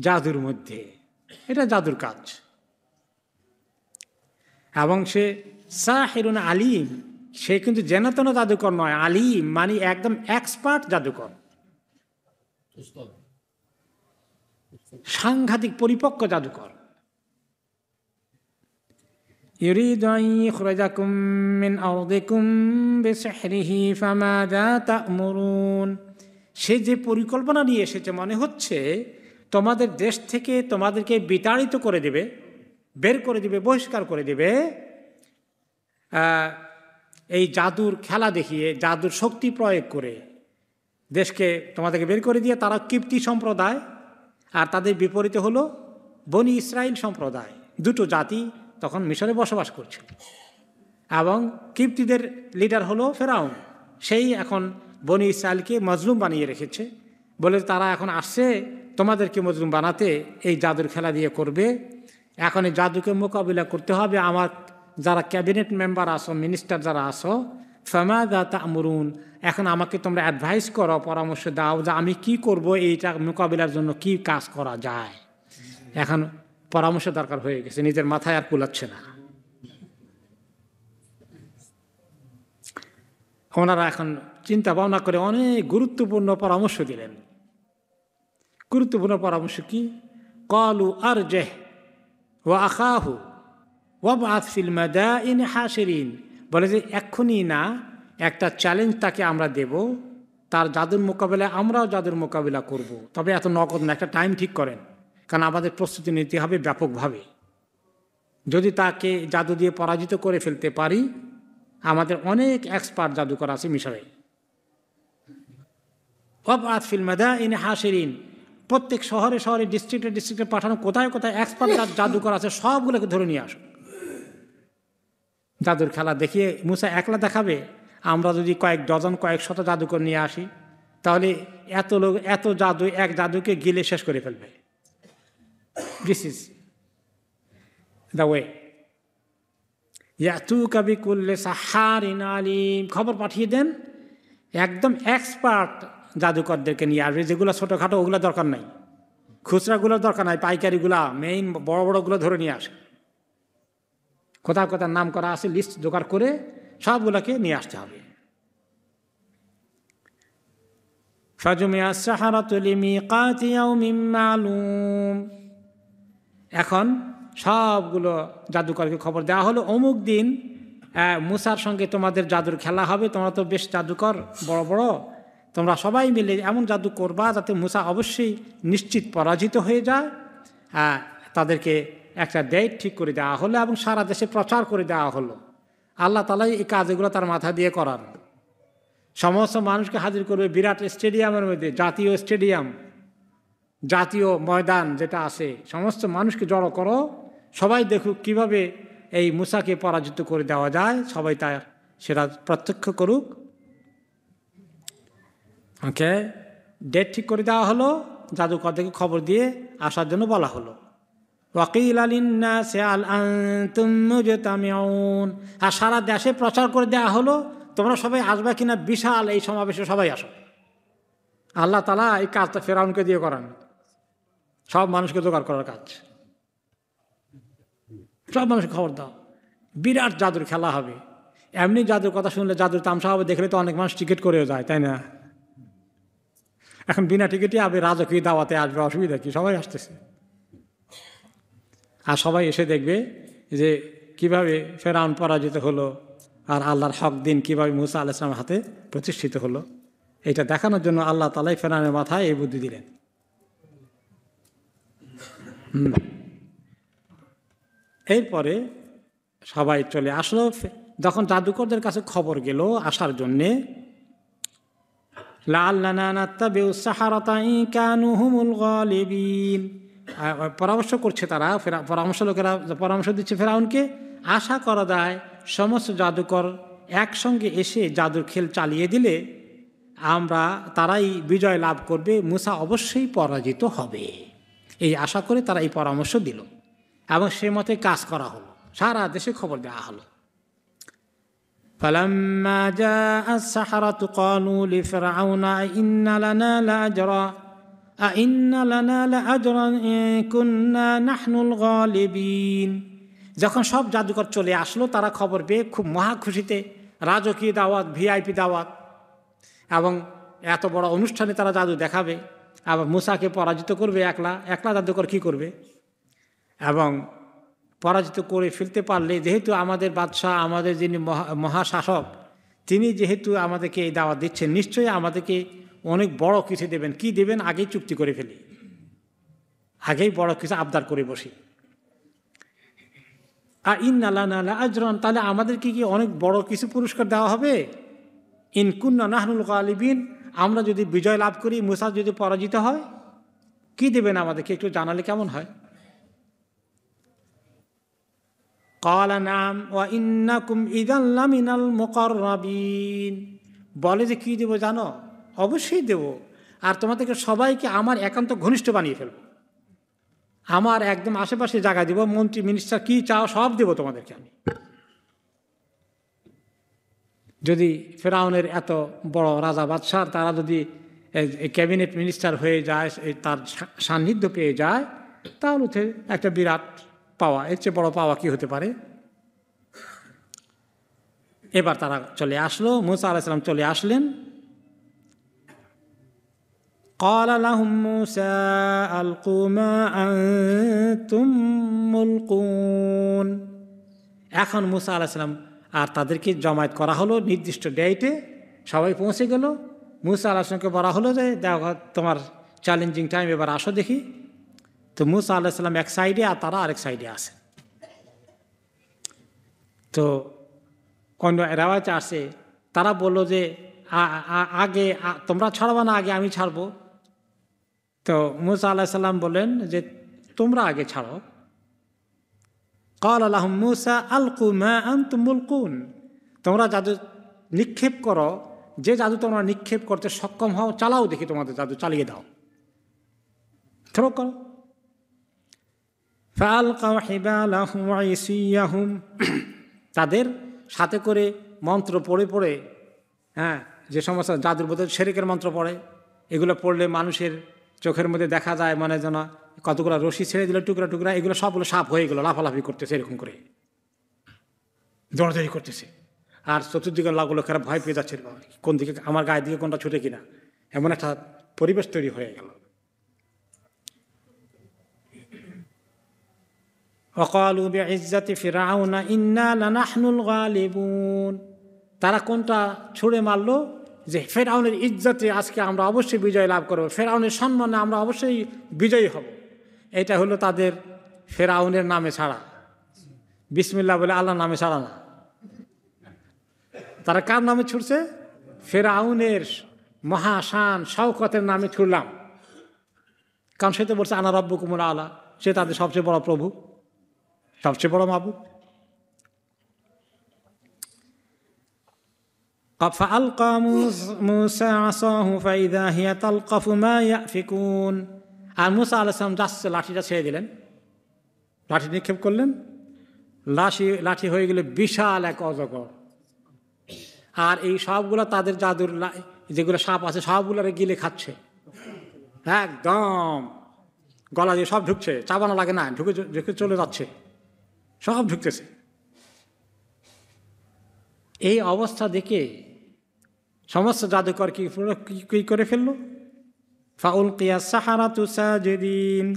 জাদুর মধ্যে। এটা জাদুর কাজ। এবং সে সাহিরুন আলিম, সে কিন্তু যেন জাদুকর নয়, আলিম মানে একদম এক্সপার্ট জাদুকর, সাংঘাতিক পরিপক্ক জাদুকর। ইউরিদু আন ইখরাজাকুম মিন আরদিকুম বিসিহরিহি ফামাযা তা'মুরুন। সে যে পরিকল্পনা নিয়ে এসেছে, মনে হচ্ছে তোমাদের দেশ থেকে তোমাদেরকে বিতাড়িত করে দেবে, বের করে দিবে, বহিষ্কার করে দিবে, এই জাদুর খেলা দেখিয়ে, জাদুর শক্তি প্রয়োগ করে দেশকে তোমাদেরকে বের করে দিয়ে। তারা কিপ্তি সম্প্রদায়, আর তাদের বিপরীতে হলো বনি ইসরাইল সম্প্রদায়। দুটো জাতি তখন মিশরে বসবাস করছিল, এবং কিপ্তিদের লিডার হলো ফেরাউন। সেই এখন বনি ইসরায়েলকে মজলুম বানিয়ে রেখেছে, বলে তারা এখন আসছে তোমাদেরকে মজলুম বানাতে, এই জাদুর খেলা দিয়ে করবে। এখন এই জাদুকে মোকাবিলা করতে হবে। আমার যারা ক্যাবিনেট মেম্বার আসো, মিনিস্টার যারা আসো, ফামাযা তা'মুরুন, এখন আমাকে তোমরা অ্যাডভাইস করো, পরামর্শ দাও যে আমি কি করব, এইটা মোকাবিলার জন্য কি কাজ করা যায়। এখন পরামর্শ দরকার হয়ে গেছে, নিজের মাথায় আর কুলাচ্ছে না। ওনারা এখন চিন্তা ভাবনা করে অনেক গুরুত্বপূর্ণ পরামর্শ দিলেন। গুরুত্বপূর্ণ পরামর্শ কি? ক্বালু আরজিহ ওয়া আখাহু ওয়াবআথ ফিল মাদাইনি হাশিরিন। বলে যে এক্ষুনি না, একটা চ্যালেঞ্জ তাকে আমরা দেব, তার জাদুর মোকাবিলায় আমরাও জাদুর মোকাবিলা করব। তবে এত নগদ না, একটা টাইম ঠিক করেন, কারণ আমাদের প্রস্তুতি নিতে হবে ব্যাপকভাবে। যদি তাকে জাদু দিয়ে পরাজিত করে ফেলতে পারি, আমাদের অনেক এক্সপার্ট জাদুকর আছে মিশরে। ওয়াবআথ ফিল মাদাইনি হাশিরিন, প্রত্যেক শহরে শহরে, ডিস্ট্রিক্টে পাঠানো, কোথায় কোথায় এক্সপার্ট জাদুকর আছে সবগুলোকে ধরে নিয়ে আসো। জাদুর খেলা দেখিয়ে মুসা একলা দেখাবে? আমরা যদি কয়েক ডজন, কয়েক শত জাদুকর নিয়ে আসি, তাহলে এত লোক, এত জাদু এক জাদুকে গিলে শেষ করে ফেলবে। This is the way. ইয়াতুকা বিকুল্লি সাহারিন আলিম, খবর পাঠিয়ে দেন একদম এক্সপার্ট জাদুকরদেরকে নিয়ে আসবে। যেগুলো ছোটোখাটো ওগুলো দরকার নাই, খুচরাগুলোর দরকার নাই, পাইকারিগুলা, মেইন বড় বড়গুলো ধরে নিয়ে আসে। কোথাও কোথাও নাম করা আছে, লিস্ট জোগাড় করে সবগুলোকে নিয়ে আসতে হবে। ফাজুমিয়া সাহারাতু লিমিকাতি ইয়াউমিন মালুম, এখন সবগুলো জাদুকরকে খবর দেওয়া হলো, অমুক দিন মুসার সঙ্গে তোমাদের জাদুর খেলা হবে। তোমরা তো বেশ জাদুকর, বড় বড়, তোমরা সবাই মিলে এমন জাদু করবা যাতে মুসা অবশ্যই নিশ্চিত পরাজিত হয়ে যায়। তাদেরকে একটা ডেট ঠিক করে দেওয়া হলো এবং সারা দেশে প্রচার করে দেওয়া হলো। আল্লাহ তাআলাই এই কাজগুলো তার মাথা দিয়ে করান। সমস্ত মানুষকে হাজির করবে বিরাট স্টেডিয়ামের মধ্যে, জাতীয় স্টেডিয়াম, জাতীয় ময়দান যেটা আছে, সমস্ত মানুষকে জড়ো করো, সবাই দেখুক কিভাবে এই মুসাকে পরাজিত করে দেওয়া যায়, সবাই তার সেটা প্রত্যক্ষ করুক। ওকে, ডেট ঠিক করে দেওয়া হলো, জাদুকরদেরকে খবর দিয়ে আসার জন্য বলা হলো। ওয়াকিল লিন্নাসি হাল আনতুম মুজতামিউন, আর সারা দেশে প্রচার করে দেওয়া হলো তোমরা সবাই আসবে কিনা, বিশাল এই সমাবেশে সবাই আসো। আল্লাহ তাআলা এই কাজটা ফেরাউনকে দিয়ে করান, সব মানুষকে জোগাড় করার কাজ। সব মানুষকে খবর দাও, বিরাট জাদুর খেলা হবে। এমনি জাদুর কথা শুনলে, জাদুর তামসা হবে দেখলে তো অনেক মানুষ টিকিট করেও যায়, তাই না? এখন বিনা টিকিটে আবে রাজকীয় দাওয়াতে আসবে, অসুবিধা কি? সবাই আসতেছে, আর সবাই এসে দেখবে যে কিভাবে ফেরাউন পরাজিত হলো, আর আল্লাহর হক দিন কিভাবে মুসা আলাইহিস সালামের হাতে প্রতিষ্ঠিত হলো। এটা দেখানোর জন্য আল্লাহ তাআলাই ফেরাউনের মাথায় এই বুদ্ধি দিলেন। এরপরে সবাই চলে আসলো। যখন জাদুকরদের কাছে খবর গেল আসার জন্যে, লাআল্লানা নাত্তাবিউ সাহারাতা ইন কানু হুমুল গালিবিন, পরামর্শ করছে তারা, পরামর্শ লোকেরা পরামর্শ দিচ্ছে ফেরাউনকে, আশা করা যায় সমস্ত জাদুকর একসঙ্গে এসে জাদুর খেল চালিয়ে দিলে তারাই বিজয় লাভ করবে, মুসা অবশ্যই পরাজিত হবে। এই আশা করে তারা এই পরামর্শ দিল এবং সে মতে কাজ করা হলো, সারা দেশে খবর দেওয়া হলো। فلما جاء السحرة قالوا لفرعون أئن لنا لأجرا إن كنا نحن الغالبين। যখন সব জাদুকর চলে আসলো তারা খবর পেয়ে খুব মহা খুশিতে রাজকীয় দাওয়াত, ভিআইপি দাওয়াত, এবং এত বড় অনুষ্ঠানে তারা জাদু দেখাবে, আবার মুসাকে পরাজিত করবে। একলা জাদুকর কি করবে? এবং পরাজিত করে ফেলতে পারলে, যেহেতু আমাদের বাদশাহ, আমাদের যিনি মহাশাসক, তিনি যেহেতু আমাদেরকে এই দাওয়াত দিচ্ছেন, নিশ্চয়ই আমাদেরকে অনেক বড় কিছু দেবেন। কি দেবেন আগেই চুক্তি করে ফেলি, আগেই বড় কিছু আবদার করে বসি। আর ইন্না লানা লাআজরান, তাহলে আমাদেরকে কি অনেক বড় কিছু পুরস্কার দেওয়া হবে? ইন কুন্না নাহনুল গালিবিন, আমরা যদি বিজয় লাভ করি, মুসা যদি পরাজিত হয়, কি দেবেন আমাদেরকে একটু জানালে কেমন হয়? ক্বালা নাম ওয়া ইন্নাকুম ইযান লামিনাল মুকাররাবিন, বলে যে কি দেব জানো? অবশ্যই দেব, আর তোমাদেরকে সবাইকে আমার একান্ত ঘনিষ্ঠ বানিয়ে ফেলব, আমার একদম আশেপাশে জায়গা দেব, মন্ত্রী মিনিস্টার কি চাও সব দেব তোমাদেরকে আমি। যদি ফেরাউনের এত বড় রাজা বাদশাহ, তারা যদি ক্যাবিনেট মিনিস্টার হয়ে যায়, তার সান্নিধ্য পেয়ে যায়, তাহলে একটা বিরাট পাওয়া, এর চেয়ে বড় পাওয়া কি হতে পারে? এবার তারা চলে আসলো, মুসা আলাইহিস সালাম চলে আসলেন। قال لهم موسى ألقوا ما أنتم ملقون। এখন মুসা আলাইহিস সালাম আর তাদেরকে জমায়েত করা হলো নির্দিষ্ট ডেটে, সবাই পৌঁছে গেল। মুসা আলাইহিস সালামকে বলা হলো যে দেখো তোমার চ্যালেঞ্জিং টাইম, এবার আসো দেখি। তো মুসা আলাইহিস সালাম এক সাইডে আর তারা আরেক সাইডে আছে। তো অন্য রেওয়ায়েতে আছে, তারা বলল যে আগে তোমরা ছাড়বা না, আগে আমি ছাড়বো। তো মুসা আলাইহিস সালাম বলেন যে তোমরা আগে ছাড়ো। ক্বালা লাহুম মুসা আলকু মা আনতুম মুলকুন, তোমরা জাদু নিক্ষেপ করো, যে জাদু তোমরা নিক্ষেপ করতে সক্ষম হও চালাও দেখি, তোমাদের জাদু চালিয়ে দাও, থ্রো করো। ফাআলকাউ হিবালাহুম ওয়া ইসিয়াহুম, তাদের সাথে করে মন্ত্র পড়ে পড়ে, যে সমস্ত জাদুর মধ্যে শিরকের মন্ত্র পড়ে, এগুলো পড়লে মানুষের চোখের মধ্যে দেখা যায় মানে যেন কতগুলো রশি ছেড়ে দিল টুকরা টুকরা, এগুলো সবগুলো সাপ হয়ে গেলো, লাফালাফি করতেছে, এরকম করে দৌড়াদৌড়ি করতেছে। আর চতুর্দিকে লোকেরা ভয় পেয়ে যাচ্ছে, কোন দিকে আমার গায়ের দিকে কোনটা ছুটে কিনা, এমন একটা পরিবেশ তৈরি হয়ে গেল। ওয়াকালু বিইজ্জাতি ফিরআউনা ইন্না লানাহনুল গালিবুন, তারা কোনটা ছুঁড়ে মারলো যে ফেরাউনের ইজ্জতে আজকে আমরা অবশ্যই বিজয় লাভ করব, ফেরাউনের সম্মানে আমরা অবশ্যই বিজয়ী হব। এটা হলো তাদের ফেরাউনের নামে ছাড়া, বিসমিল্লাহ বলে আল্লাহর নামে ছাড়া না। তারা কার নামে ছুটছে? ফেরাউনের মহাশান শওকতের নামে ছুড়লাম, কারণ সে তো বলছে আনা রব্বুকুমুল আলা, সে তাদের সবচেয়ে বড় প্রভু, সবচেয়ে বড় মাবুদ। فألقى موسى عصاه فإذا هي تلقف ما يأفكون, আর মুসা আলাইহিস সালাম যাচ্ছে লাঠিটা ছেড়ে দিলেন, লাঠি নিক্ষেপ করলেন, লাঠি হয়ে গেলে বিশাল এক অজগর। আর এই সবগুলো তাদের জাদুর যেগুলো সাপ আছে সবগুলোরে গিলে খাচ্ছে, একদম গলা দিয়ে সব ঢুকছে, চাবানো লাগে না, ঢুকে চলে যাচ্ছে, সব ঢুকতেছে। এই অবস্থা দেখে সমস্ত জাদুকর কি করে ফেললো? ফাউলকিয়া সাহারাতু সাজিদিন,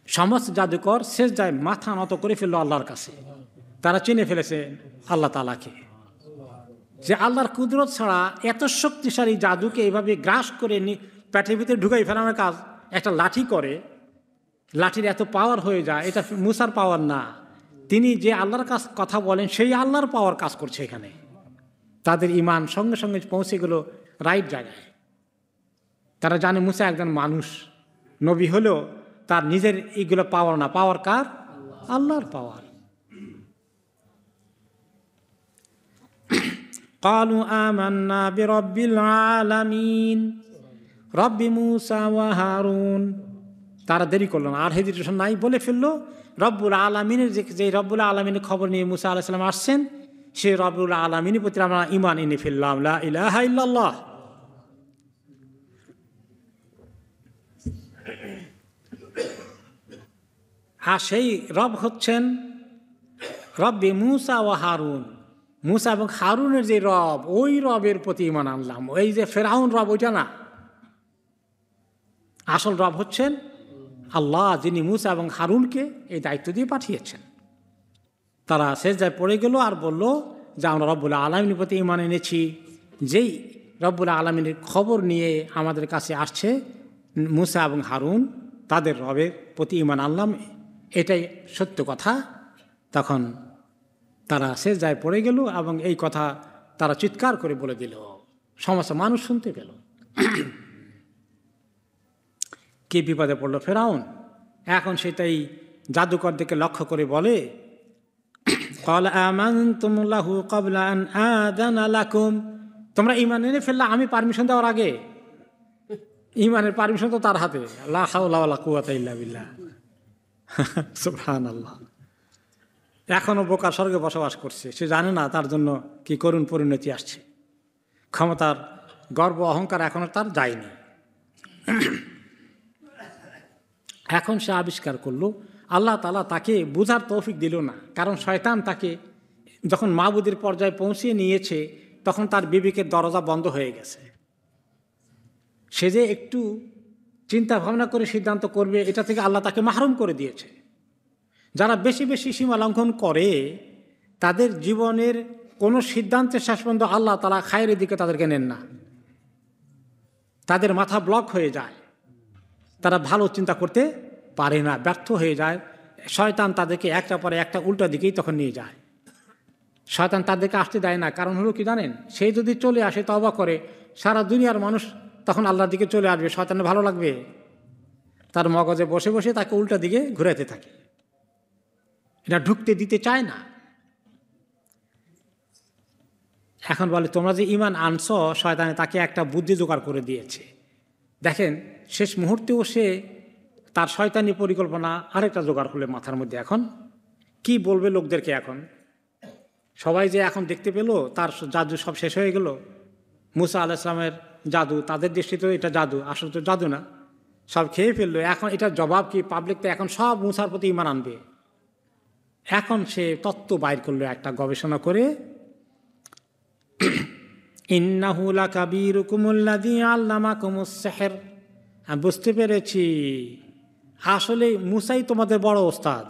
সমস্ত জাদুকর সেজদায় মাথা নত করে ফেললো আল্লাহর কাছে। তারা চিনে ফেলেছে আল্লাহ তাআলাকে, যে আল্লাহর কুদরত ছাড়া এত শক্তিশালী জাদুকে এইভাবে গ্রাস করে পেটের ভিতরে ঢুকাই ফেলানোর কাজ একটা লাঠি করে, লাঠির এত পাওয়ার হয়ে যায়, এটা মুসার পাওয়ার না। তিনি যে আল্লাহর কাছ কথা বলেন সেই আল্লাহর পাওয়ার কাজ করছে এখানে। তাদের ঈমান সঙ্গে সঙ্গে পৌঁছে গেল রাইট জায়গায়। তারা জানে মুসা একজন মানুষ, নবী হলেও তার নিজের এইগুলো পাওয়ার না, পাওয়ার কার? আল্লাহর পাওয়ার। قالوا آمنا برب العالمين رب موسى وهارون, তারা দেরি করলো না, আর হেজিটেশন নাই, বলে ফেললো রব্বুল আলামিনের, যে রব্বুল আলামিনের খবর নিয়ে মুসা আলাইহিস সালাম আসছেন, সে রব্বুল আলামিনের প্রতি আমরা ঈমান এনে ফেললাম, লা ইলাহা ইল্লাল্লাহ। আর সেই রব হচ্ছেন রব্বে মুসা ও হারুন। মুসা এবং হারুনের যে রব, ওই রবের প্রতি ঈমান আনলাম। এই যে ফেরাউন রব, ওইটা না, আসল রব হচ্ছেন আল্লাহ, যিনি মুসা এবং হারুনকে এই দায়িত্ব দিয়ে পাঠিয়েছেন। তারা সেজদায় পড়ে গেল আর বলল যে আমরা রব্বুল আলামিনের প্রতি ঈমান এনেছি। যেই রব্বুল আলামিনের খবর নিয়ে আমাদের কাছে আসছে মুসা এবং হারুন, তাদের রবের প্রতি ঈমান আনলাম, এটাই সত্য কথা। তখন তারা সেজদায় পড়ে গেল এবং এই কথা তারা চিৎকার করে বলে দিল, সমস্ত মানুষ শুনতে পেল। কে বিপদে পড়ল? ফেরাউন। এখন সেটাই জাদুকর দিকে লক্ষ্য করে বলে, ক্বালা আমানতুম লাহু ক্বাবলা আন আযানা লাকুম, তোমরা ঈমান এনে ফেললা আমি পারমিশন দেওয়ার আগে। ঈমানের পারমিশন তো তার হাতে। লা হাওলা ওয়ালা কুওয়াতা ইল্লা বিল্লাহ, সুবহানাল্লাহ। এখনো বোকা স্বর্গে বসবাস করছে, সে জানে না তার জন্য কি করুণ পরিণতি আসছে। ক্ষমতার গর্ব অহংকার এখনো তার যায়নি। এখন সে আবিষ্কার করলো আল্লাহ তাআলা তাকে বুঝার তৌফিক দিল না, কারণ শয়তান তাকে যখন মাবুদের পর্যায়ে পৌঁছিয়ে নিয়েছে তখন তার বিবেকের দরজা বন্ধ হয়ে গেছে। সে যে একটু চিন্তা ভাবনা করে সিদ্ধান্ত করবে, এটা থেকে আল্লাহ তাকে মাহরুম করে দিয়েছে। যারা বেশি বেশি সীমা লঙ্ঘন করে তাদের জীবনের কোনো সিদ্ধান্তের শেষ পর্যন্ত আল্লাহ তাআলা খায়ের দিকে তাদেরকে নেন না, তাদের মাথা ব্লক হয়ে যায়, তারা ভালো চিন্তা করতে পারে না, ব্যর্থ হয়ে যায়। শয়তান তাদেরকে একটা পরে একটা উল্টা দিকেই তখন নিয়ে যায়। শয়তান তাদেরকে আসতে দেয় না, কারণ হলো কি জানেন, সে যদি চলে আসে তওবা করে, সারা দুনিয়ার মানুষ তখন আল্লাহর দিকে চলে আসবে, শয়তানের ভালো লাগবে, তার মগজে বসে বসে তাকে উল্টা দিকে ঘুরাতে থাকে, এটা ঢুকতে দিতে চায় না। এখন বলে তোমরা যে ঈমান আনছো, শয়তানে তাকে একটা বুদ্ধি জোগাড় করে দিয়েছে। দেখেন শেষ মুহূর্তেও সে তার শয়তানি পরিকল্পনা আরেকটা জোগাড় করলে মাথার মধ্যে। এখন কি বলবে লোকদেরকে? এখন সবাই যে এখন দেখতে পেল তার জাদু সব শেষ হয়ে গেল, মুসা আলাইহিস সালামের জাদু, তাদের দৃষ্টিতে এটা জাদু, আসলে তো জাদু না, সব খেয়ে ফেললো। এখন এটার জবাব কি? পাবলিক তো এখন সব মুসার প্রতি ঈমান আনবে। এখন সে তত্ত্ব বাইর করলো একটা গবেষণা করে, ইন্নাহু লাকাবীরুকুমুল্লাযী আল্লামাকুমুস সিহর, আমি বুঝতে পেরেছি আসলে মুসাই তোমাদের বড় ওস্তাদ,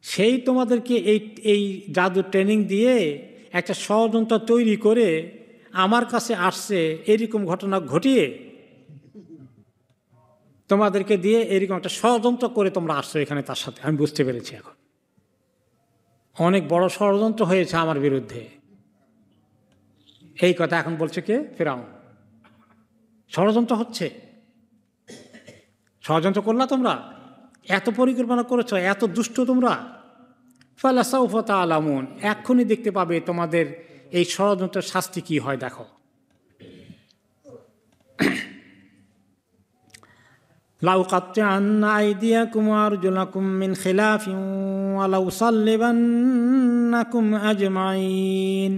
সেই তোমাদেরকে এই জাদু ট্রেনিং দিয়ে একটা ষড়যন্ত্র তৈরি করে আমার কাছে আসছে, এরকম ঘটনা ঘটিয়ে তোমাদেরকে দিয়ে এরকম একটা ষড়যন্ত্র করে তোমরা আসছো এখানে তার সাথে। আমি বুঝতে পেরেছি এখন অনেক বড় ষড়যন্ত্র হয়েছে আমার বিরুদ্ধে। এই কথা এখন বলছে কে? ফিরআউন। ষড়যন্ত্র হচ্ছে, ষড়যন্ত্র করলা তোমরা, এত পরিকল্পনা করেছো, এত দুষ্ট তোমরা। ফালা সাউফা তা'লামুন, এক্ষুনি দেখতে পাবে তোমাদের এই ষড়যন্ত্রের শাস্তি কি হয়। দেখো, লাউকাত্তিআন্না আইদিয়াকুম ওয়া আরজুলাকুম মিন খিলাফিন ওয়া লাউসাল্লিবান্নাকুম আজমাইন,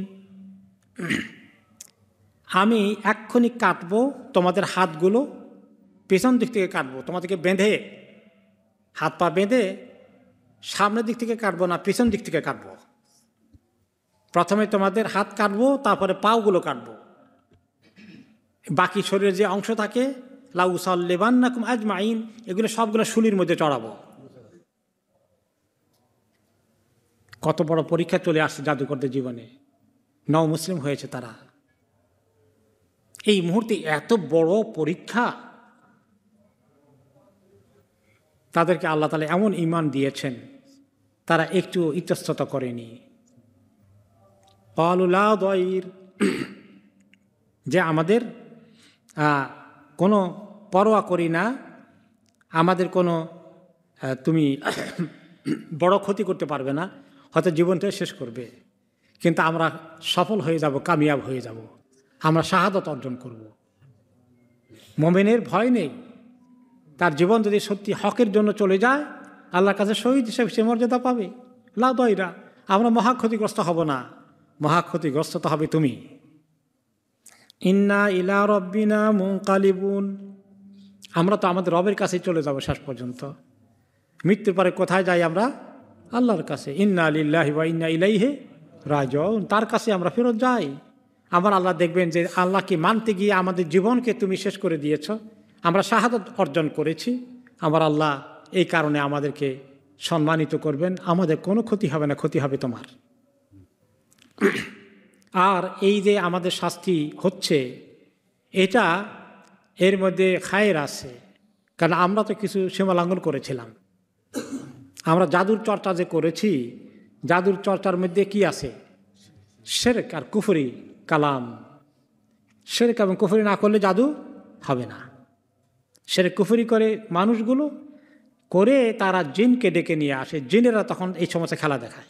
আমি এক্ষুনি কাটবো তোমাদের হাতগুলো, পেছন দিক থেকে কাটবো, তোমাদেরকে বেঁধে, হাত পা বেঁধে সামনের দিক থেকে কাটবো না, পেছন দিক থেকে কাটবো। প্রথমে তোমাদের হাত কাটবো, তারপরে পাগুলো কাটবো, বাকি শরীরের যে অংশ থাকে লাউসাল্লিবান্নাকুম আজমাইন, এগুলো সবগুলো শুলির মধ্যে চড়াবো। কত বড় পরীক্ষা চলে আসছে জাদুকরদের জীবনে, নও মুসলিম হয়েছে তারা। এই মুহূর্তে এত বড় পরীক্ষা, তাদেরকে আল্লাহ তাআলা এমন ঈমান দিয়েছেন, তারা একটু ইতস্ততা করেনি। ক্বালু লা দাইর, যে আমাদের কোনো পরোয়া করি না, আমাদের কোনো তুমি বড় ক্ষতি করতে পারবে না, হয়তো জীবনটা শেষ করবে, কিন্তু আমরা সফল হয়ে যাব, কামিয়াব হয়ে যাব, আমরা শাহাদাত অর্জন করব। মুমিনের ভয় নেই, তার জীবন যদি সত্যি হকের জন্য চলে যায় আল্লাহর কাছে শহীদ হিসেবে সে মর্যাদা পাবে। লা দাইরা, আমরা মহা ক্ষতিগ্রস্ত হব না, মহা ক্ষতিগ্রস্ত তো হবে তুমি। ইন্না ইলা রব্বিনা মুনকালিবুন, আমরা তো আমাদের রবের কাছে চলে যাব শেষ পর্যন্ত। মৃত্যুর পরে কোথায় যাই আমরা? আল্লাহর কাছে। ইন্না লিল্লাহি ওয়া ইন্না ইলাইহি রাজিউন, তার কাছে আমরা ফেরত যাই। আমার আল্লাহ দেখবেন যে আল্লাহকে মানতে গিয়ে আমাদের জীবনকে তুমি শেষ করে দিয়েছ, আমরা শাহাদাত অর্জন করেছি। আমার আল্লাহ এই কারণে আমাদেরকে সম্মানিত করবেন, আমাদের কোনো ক্ষতি হবে না, ক্ষতি হবে তোমার। আর এই যে আমাদের শাস্তি হচ্ছে, এটা এর মধ্যে খায়ের আছে, কারণ আমরা তো কিছু সীমালঙ্ঘন করেছিলাম। আমরা জাদুর চর্চা যে করেছি, জাদুর চর্চার মধ্যে কি আছে? শিরক আর কুফরি কালাম। শিরক এবং কুফরি না করলে জাদু হবে না। শিরক কুফরি করে মানুষগুলো করে তারা জিনকে ডেকে নিয়ে আসে, জিনেরা তখন এই সমস্ত খেলা দেখায়।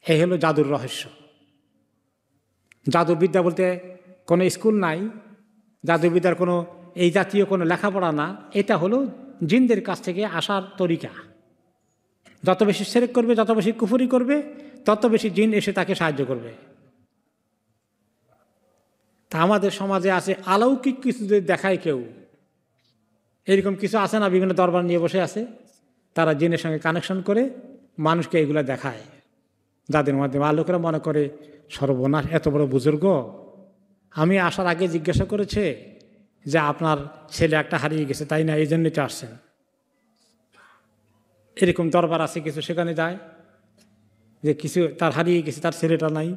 এই হলো জাদুর রহস্য। জাদুবিদ্যা বলতে কোনো স্কুল নাই, জাদুবিদ্যার কোনো এই জাতীয় কোনো লেখাপড়া না, এটা হলো জিনদের কাছ থেকে আসার তরিকা। যত বেশি শিরক করবে, যত বেশি কুফরি করবে, তত বেশি জিন এসে তাকে সাহায্য করবে। তা আমাদের সমাজে আছে অলৌকিক কিছু যদি দেখায় কেউ, এরকম কিছু আছে না, বিভিন্ন দরবার নিয়ে বসে আছে, তারা জিনের সঙ্গে কানেকশন করে মানুষকে এগুলো দেখায়, যাদের মাধ্যমে লোকেরা মনে করে সর্বনাশ, এত বড় বুজুর্গ। আমি আসার আগে জিজ্ঞাসা করেছে যে আপনার ছেলে একটা হারিয়ে গেছে, তাই না, এই জন্যই তো আসছেন। এরকম দরবার আছে কিছু, সেখানে যায় যে কিছু তার হারিয়ে গেছে, তার ছেলেটা নাই,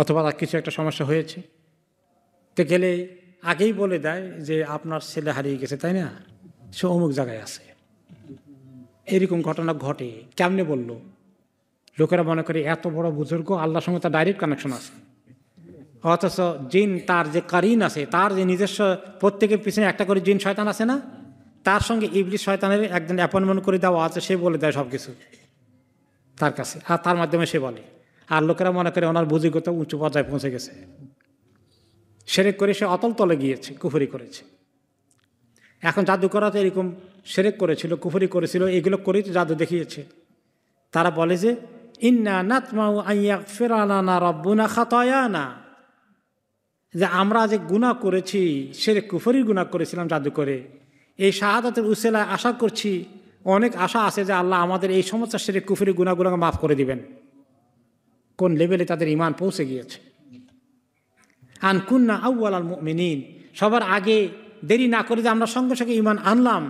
অথবা তার কিছু একটা সমস্যা হয়েছে, তো গেলে আগেই বলে দেয় যে আপনার ছেলে হারিয়ে গেছে, তাই না, সে অমুক জায়গায় আছে। এরকম ঘটনা ঘটে। কেমনে বলল? লোকেরা মনে করে এত বড় বুজুর্গ, আল্লাহর সঙ্গে তার ডাইরেক্ট কানেকশন আছে। অথচ জিন তার যে কারিন আছে, তার যে নিজস্ব, প্রত্যেকের পিছনে একটা করে জিন শয়তান আছে না, তার সঙ্গে ইবলিস শয়তানের একজন অ্যাপয়েন্টমেন্ট করে দেওয়া আছে, সে বলে দেয় সব কিছু তার কাছে, আর তার মাধ্যমে সে বলে। আর লোকেরা মনে করে ওনার বুঝিগত উঁচু পর্যায়ে পৌঁছে গেছে। শিরক করে সে অতল তলে গিয়েছে, কুফরি করেছে। এখন জাদু করা তো এরকম শিরক করেছিল, কুফরি করেছিল, এগুলো করেই তো জাদু দেখিয়েছে। তারা বলে যে ইন্না নাতমাউ আইয়াগফিরা লানা রাব্বুনা খাতায়ানা, যে আমরা যে গুনাহ করেছি, শিরক কুফরির গুনাহ করেছিলাম জাদু করে, এই শাহাদাতের উসিলায় আশা করছি, অনেক আশা আছে যে আল্লাহ আমাদের এই সমস্ত শিরক কুফরি গুনাহগুলোকে মাফ করে দিবেন। কোন লেভেলে তাদের ঈমান পৌঁছে গিয়েছে। আন কুন্না আউয়ালাল মুমিনিন, সবার আগে দেরি না করে যে আমরা সঙ্গে সঙ্গে ঈমান আনলাম,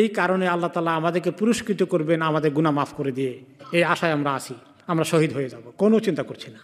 এই কারণে আল্লাহ তাআলা আমাদেরকে পুরস্কৃত করবেন আমাদের গুনাহ মাফ করে দিয়ে। এই আশায় আমরা আছি, আমরা শহীদ হয়ে যাব, কোনো চিন্তা করছি না।